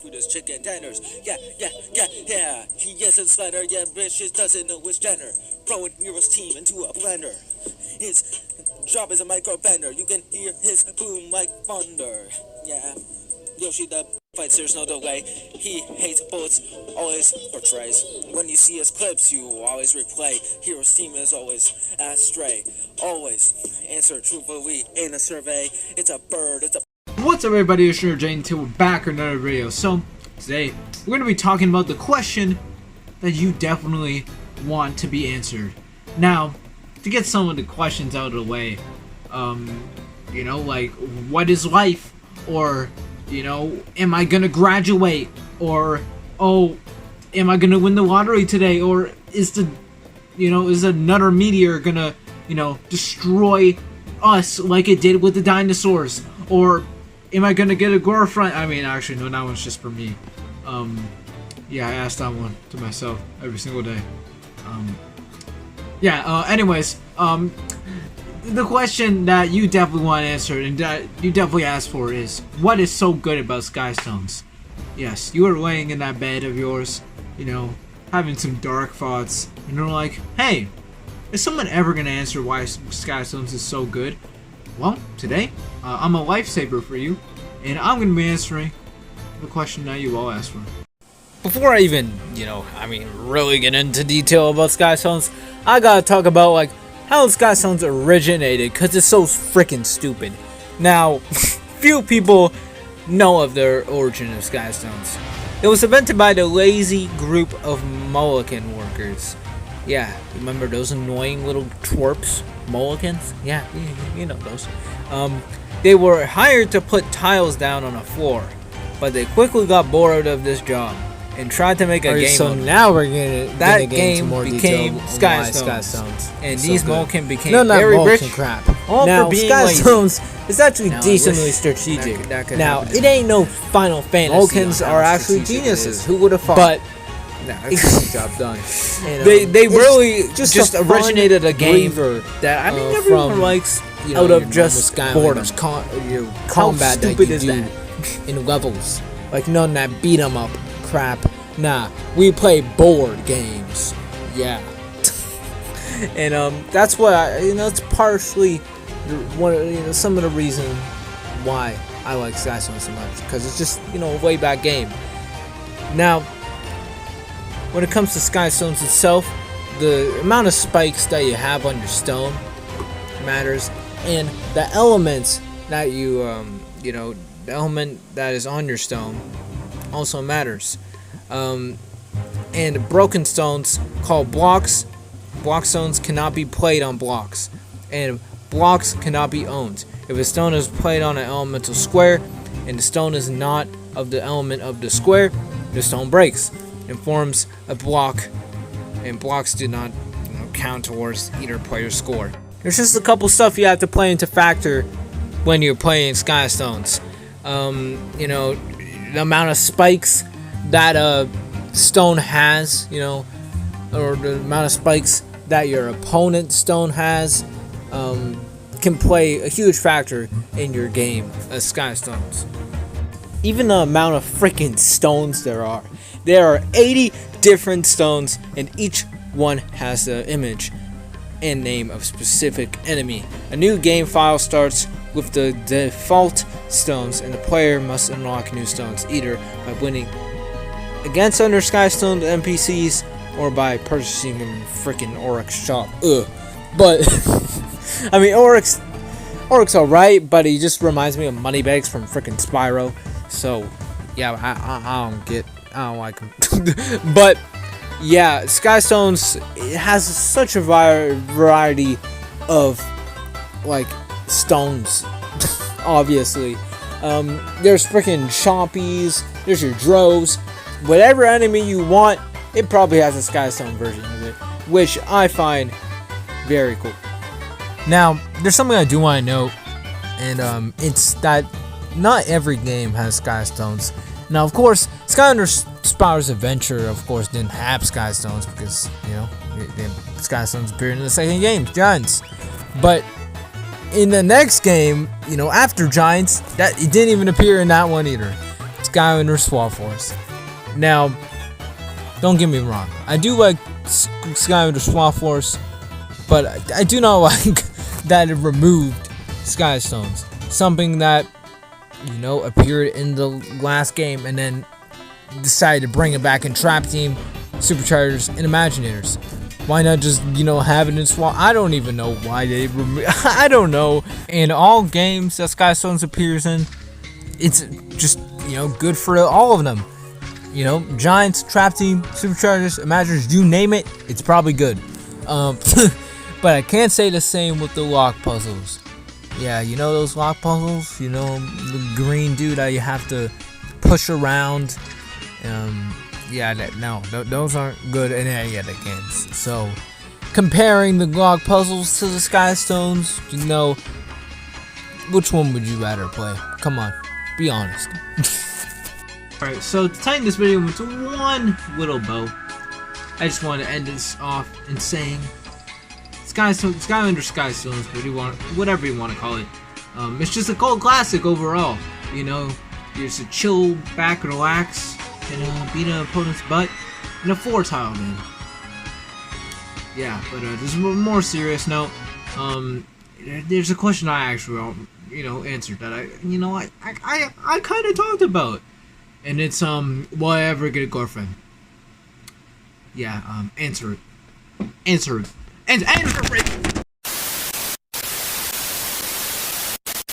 With his chicken tenders, yeah. He isn't slender, yeah, bitch just doesn't know which gender. Throwing heroes team into a blender. His job is a micro bender. You can hear his boom like thunder. Yeah, Yoshi the fights, there's no delay. He hates bullets, always portrays. When you see his clips, you always replay. Hero's team is always astray. Always answer truthfully in a survey. It's a bird, it's a What's up, everybody? It's Jane T. We're back with another video. So today we're going to be talking about the question that you definitely want to be answered. Now, to get some of the questions out of the way, like, what is life? Or, am I gonna graduate? Or, oh, am I gonna win the lottery today? Or is another meteor gonna, destroy us like it did with the dinosaurs? Or am I gonna get a girlfriend? I mean, actually, no, that one's just for me. I ask that one to myself every single day. Anyways, the question that you definitely want answered and that you definitely asked for is, what is so good about Skystones? Yes, you are laying in that bed of yours, having some dark thoughts, and you're like, hey, is someone ever gonna answer why Skystones is so good? Well, today, I'm a lifesaver for you, and I'm going to be answering the question that you all asked for. Before I even, really get into detail about Skystones, I gotta talk about, how Skystones originated, because it's so freaking stupid. Now, few people know of the origin of Skystones. It was invented by the lazy group of Mulligan workers. Yeah, remember those annoying little twerps? Mulligans? Yeah, you know those. They were hired to put tiles down on a floor, but they quickly got bored of this job and tried to make a game. So now we're gonna game into more became Skystones, and so these good. Mulligan became not very rich. crap. All now for being Skystones is actually Now, I decently wish strategic. that could Now happen. it ain't no Final Fantasy. Mulligans on are how actually strategic it geniuses. is. Who would have thought? But It's job done. And, they it's really just just a fun originated a game reliever, that everyone from, likes your out of normal just Skylanders boredom. your How combat stupid that is you do that? in levels, like none of that beat 'em up crap. Nah, we play board games. Yeah. And that's what it's partially one of some of the reason why I like Skystones so much, because it's just a way back game. Now, when it comes to Skystones itself, the amount of spikes that you have on your stone matters, and the elements that you the element that is on your stone also matters. And broken stones called blocks. Block stones cannot be played on blocks, and blocks cannot be owned. If a stone is played on an elemental square and the stone is not of the element of the square, the stone breaks and forms a block, and blocks do not count towards either player's score. There's just a couple stuff you have to play into factor when you're playing Skystones. The amount of spikes that a stone has, or the amount of spikes that your opponent's stone has, can play a huge factor in your game as Skystones. Even the amount of freaking stones there are. There are 80 different stones, and each one has the image and name of specific enemy. A new game file starts with the default stones, and the player must unlock new stones either by winning against other Skystone NPCs or by purchasing them in freaking Oryx shop. But I mean, Oryx alright, but he just reminds me of Moneybags from freaking Spyro. So yeah, I don't like him. But yeah, Skystones, it has such a variety of stones. Obviously, there's freaking chompies, there's your droves, whatever enemy you want, it probably has a Skystone version of it, which I find very cool. Now, there's something I do want to note, and it's that not every game has Skystones. Now, of course, Skylanders Spyro's Adventure, of course, didn't have Skystones because, Skystones appeared in the second game, Giants. But in the next game, after Giants, that it didn't even appear in that one either. Skylander Swap Force. Now, don't get me wrong, I do like Skylander Swap Force, but I do not like that it removed Skystones. Something that, appeared in the last game and then decided to bring it back in Trap Team, Superchargers, and Imaginators. Why not just, have it in Swap? I don't even know why they I don't know. In all games that Skystones appears in, it's just, good for all of them. Giants, Trap Team, Superchargers, Imaginators, you name it, it's probably good. But I can't say the same with the lock puzzles. Yeah, those lock puzzles? The green dude that you have to push around. Those aren't good in any of the games. So, comparing the lock puzzles to the Skystones, which one would you rather play? Come on, be honest. Alright, so to tighten this video into one little bow, I just want to end this off in saying Skylander Skystones, whatever you want to call it. It's just a cult classic overall. You're just a chill, back, relax, and beat an opponent's butt in a 4-tile game. Yeah, but there's a more serious note. There's a question I actually, answered that I kind of talked about, and it's will I ever get a girlfriend? Yeah, answer it. Answer it.